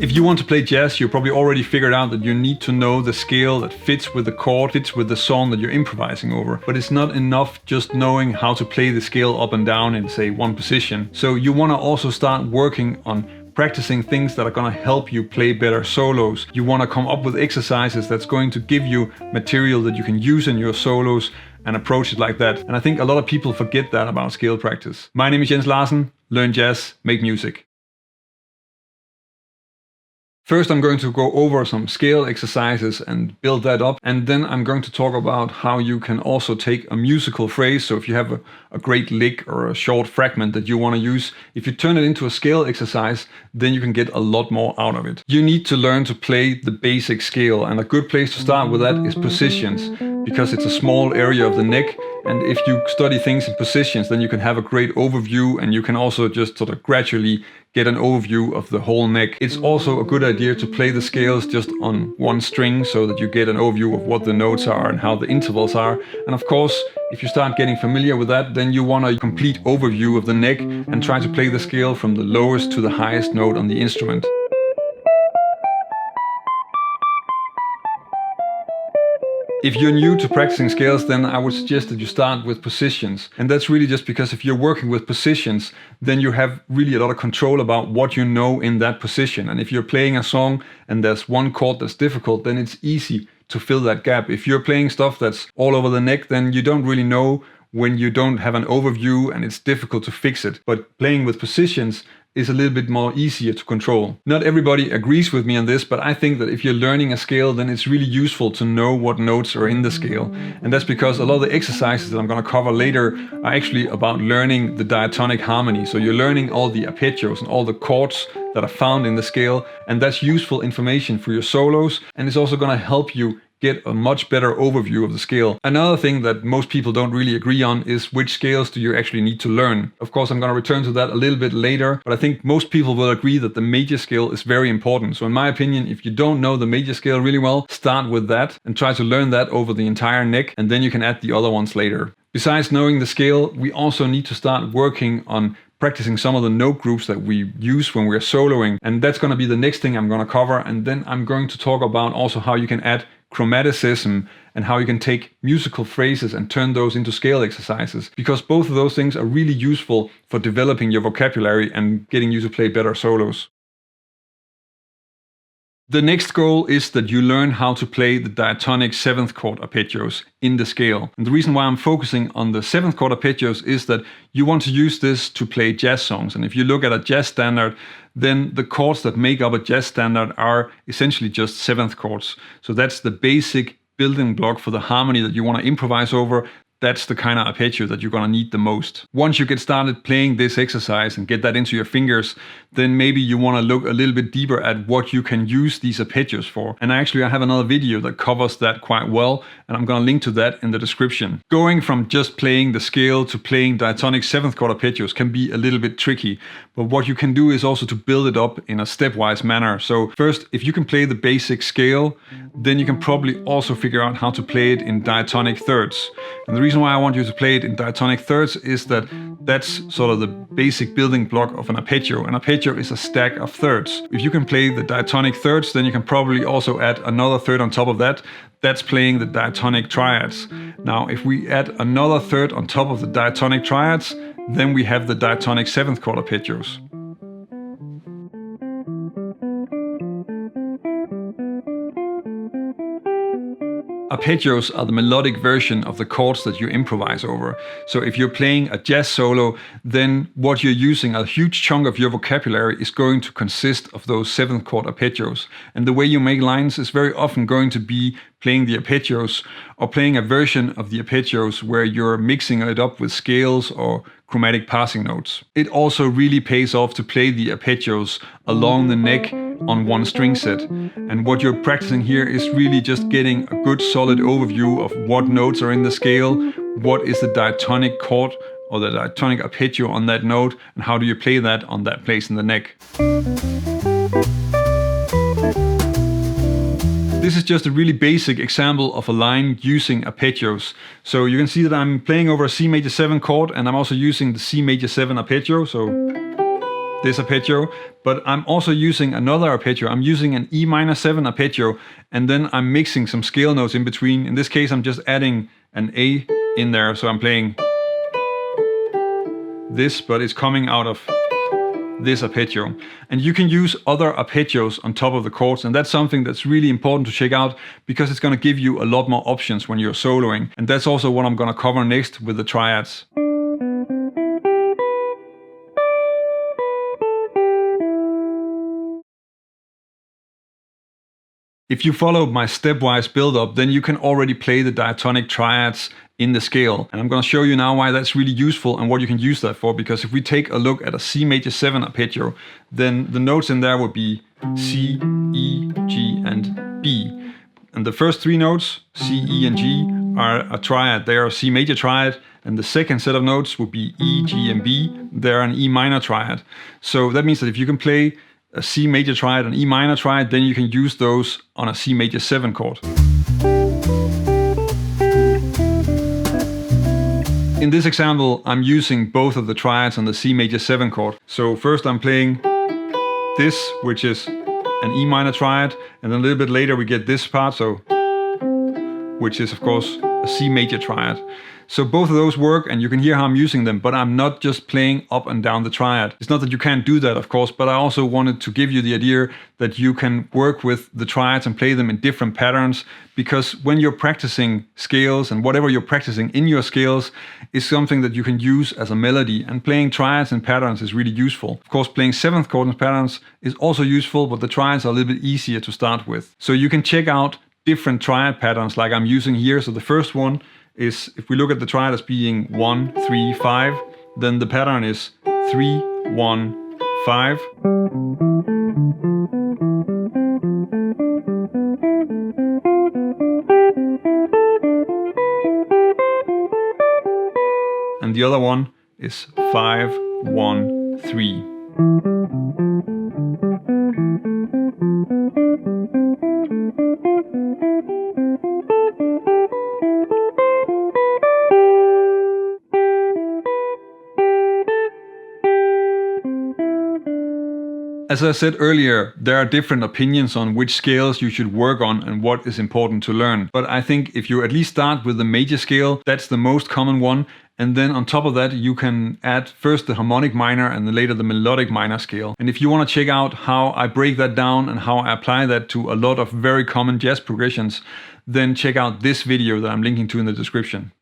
If you want to play jazz, you probably already figured out that you need to know the scale that fits with the chord, fits with the song that you're improvising over. But it's not enough just knowing how to play the scale up and down in, say, one position. So you want to also start working on practicing things that are going to help you play better solos. You want to come up with exercises that's going to give you material that you can use in your solos and approach it like that. And I think a lot of people forget that about scale practice. My name is Larsen. Learn jazz, make music. First, I'm going to go over some scale exercises and build that up. And then I'm going to talk about how you can also take a musical phrase. So if you have a great lick or a short fragment that you want to use, if you turn it into a scale exercise, then you can get a lot more out of it. You need to learn to play the basic scale. And a good place to start with that is positions, because it's a small area of the neck. And if you study things in positions, then you can have a great overview, and you can also just sort of gradually get an overview of the whole neck. It's also a good idea to play the scales just on one string so that you get an overview of what the notes are and how the intervals are. And of course, if you start getting familiar with that, then you want a complete overview of the neck and try to play the scale from the lowest to the highest note on the instrument. If you're new to practicing scales, then I would suggest that you start with positions. And that's really just because if you're working with positions, then you have really a lot of control about what you know in that position. And if you're playing a song and there's one chord that's difficult, then it's easy to fill that gap. If you're playing stuff that's all over the neck, then you don't really know when you don't have an overview and it's difficult to fix it. But playing with positions is a little bit more easier to control. Not everybody agrees with me on this, but I think that if you're learning a scale, then it's really useful to know what notes are in the scale. And that's because a lot of the exercises that I'm going to cover later are actually about learning the diatonic harmony. So you're learning all the arpeggios and all the chords that are found in the scale, and that's useful information for your solos, and it's also going to help you get a much better overview of the scale. Another thing that most people don't really agree on is which scales do you actually need to learn. Of course, I'm going to return to that a little bit later, but I think most people will agree that the major scale is very important. So in my opinion, if you don't know the major scale really well, start with that and try to learn that over the entire neck, and then you can add the other ones later. Besides knowing the scale, we also need to start working on practicing some of the note groups that we use when we're soloing. And that's going to be the next thing I'm going to cover. And then I'm going to talk about also how you can add chromaticism and how you can take musical phrases and turn those into scale exercises, because both of those things are really useful for developing your vocabulary and getting you to play better solos. The next goal is that you learn how to play the diatonic 7th chord arpeggios in the scale. And the reason why I'm focusing on the 7th chord arpeggios is that you want to use this to play jazz songs. And if you look at a jazz standard, then the chords that make up a jazz standard are essentially just 7th chords. So that's the basic building block for the harmony that you want to improvise over. That's the kind of arpeggio that you're going to need the most. Once you get started playing this exercise and get that into your fingers, then maybe you want to look a little bit deeper at what you can use these arpeggios for. And actually I have another video that covers that quite well, and I'm going to link to that in the description. Going from just playing the scale to playing diatonic 7th chord arpeggios can be a little bit tricky, but what you can do is also to build it up in a stepwise manner. So first, if you can play the basic scale, then you can probably also figure out how to play it in diatonic thirds. And the reason why I want you to play it in diatonic thirds is that that's sort of the basic building block of an arpeggio. An arpeggio is a stack of thirds. If you can play the diatonic thirds, then you can probably also add another third on top of that. That's playing the diatonic triads. Now, if we add another third on top of the diatonic triads, then we have the diatonic 7th chord arpeggios. Arpeggios are the melodic version of the chords that you improvise over. So if you're playing a jazz solo, then what you're using, a huge chunk of your vocabulary is going to consist of those 7th chord arpeggios. And the way you make lines is very often going to be playing the arpeggios or playing a version of the arpeggios where you're mixing it up with scales or chromatic passing notes. It also really pays off to play the arpeggios along the neck on one string set. And what you're practicing here is really just getting a good solid overview of what notes are in the scale, what is the diatonic chord or the diatonic arpeggio on that note, and how do you play that on that place in the neck. This is just a really basic example of a line using arpeggios. So you can see that I'm playing over a C major 7 chord, and I'm also using the C major 7 arpeggio, so this arpeggio, but I'm also using another arpeggio. I'm using an E minor 7 arpeggio, and then I'm mixing some scale notes in between. In this case, I'm just adding an A in there, so I'm playing this, but it's coming out of this arpeggio. And you can use other arpeggios on top of the chords, and that's something that's really important to check out, because it's going to give you a lot more options when you're soloing. And that's also what I'm going to cover next with the triads. If you followed my stepwise build-up, then you can already play the diatonic triads in the scale. And I'm going to show you now why that's really useful and what you can use that for, because if we take a look at a C major 7 arpeggio, then the notes in there would be C, E, G, and B. And the first three notes, C, E, and G, are a triad. They are a C major triad. And the second set of notes would be E, G, and B. They're an E minor triad. So that means that if you can play a C major triad, an E minor triad, then you can use those on a C major 7 chord. In this example, I'm using both of the triads on the C major 7 chord. So first I'm playing this, which is an E minor triad, and then a little bit later we get this part, so which is of course a C major triad. So both of those work, and you can hear how I'm using them, but I'm not just playing up and down the triad. It's not that you can't do that, of course, but I also wanted to give you the idea that you can work with the triads and play them in different patterns, because when you're practicing scales, and whatever you're practicing in your scales is something that you can use as a melody, and playing triads and patterns is really useful. Of course, playing 7th chord and patterns is also useful, but the triads are a little bit easier to start with. So you can check out different triad patterns like I'm using here. So the first one is, if we look at the triad as being 1, 3, 5, then the pattern is 3, 1, 5. And the other one is 5, 1, 3. As I said earlier, there are different opinions on which scales you should work on and what is important to learn. But I think if you at least start with the major scale, that's the most common one. And then on top of that, you can add first the harmonic minor and then later the melodic minor scale. And if you want to check out how I break that down and how I apply that to a lot of very common jazz progressions, then check out this video that I'm linking to in the description.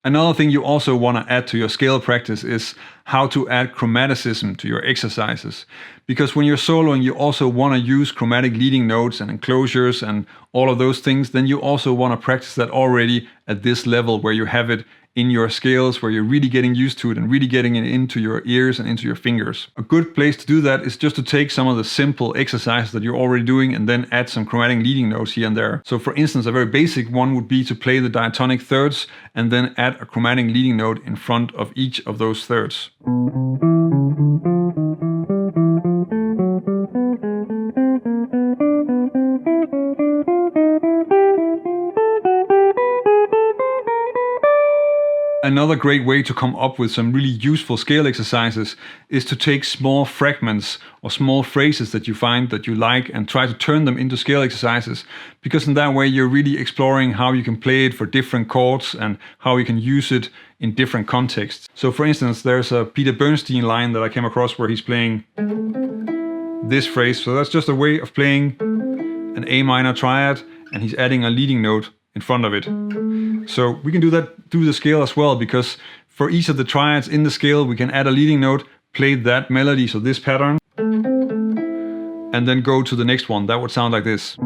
Another thing you also want to add to your scale practice is how to add chromaticism to your exercises. Because when you're soloing, you also want to use chromatic leading notes and enclosures and all of those things. Then you also want to practice that already at this level where you have it in your scales, where you're really getting used to it and really getting it into your ears and into your fingers. A good place to do that is just to take some of the simple exercises that you're already doing and then add some chromatic leading notes here and there. So for instance, a very basic one would be to play the diatonic thirds and then add a chromatic leading note in front of each of those thirds. Another great way to come up with some really useful scale exercises is to take small fragments or small phrases that you find that you like and try to turn them into scale exercises, because in that way you're really exploring how you can play it for different chords and how you can use it in different contexts. So for instance, there's a Peter Bernstein line that I came across where he's playing this phrase. So that's just a way of playing an A minor triad and he's adding a leading note in front of it. So we can do that through the scale as well, because for each of the triads in the scale we can add a leading note, play that melody, so this pattern, and then go to the next one. That would sound like this.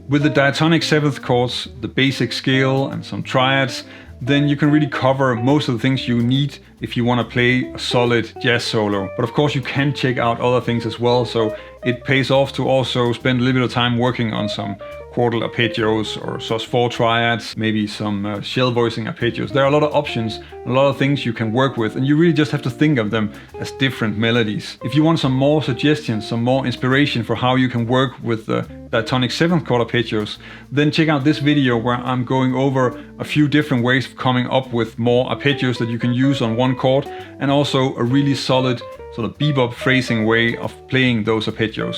With the diatonic 7th chords, the basic scale and some triads, then you can really cover most of the things you need if you want to play a solid jazz solo. But of course you can check out other things as well. So it pays off to also spend a little bit of time working on some chordal arpeggios or sus4 triads, maybe some shell voicing arpeggios. There are a lot of options, a lot of things you can work with, and you really just have to think of them as different melodies. If you want some more suggestions, some more inspiration for how you can work with the diatonic 7th chord arpeggios, then check out this video where I'm going over a few different ways of coming up with more arpeggios that you can use on one chord, and also a really solid sort of bebop phrasing way of playing those arpeggios.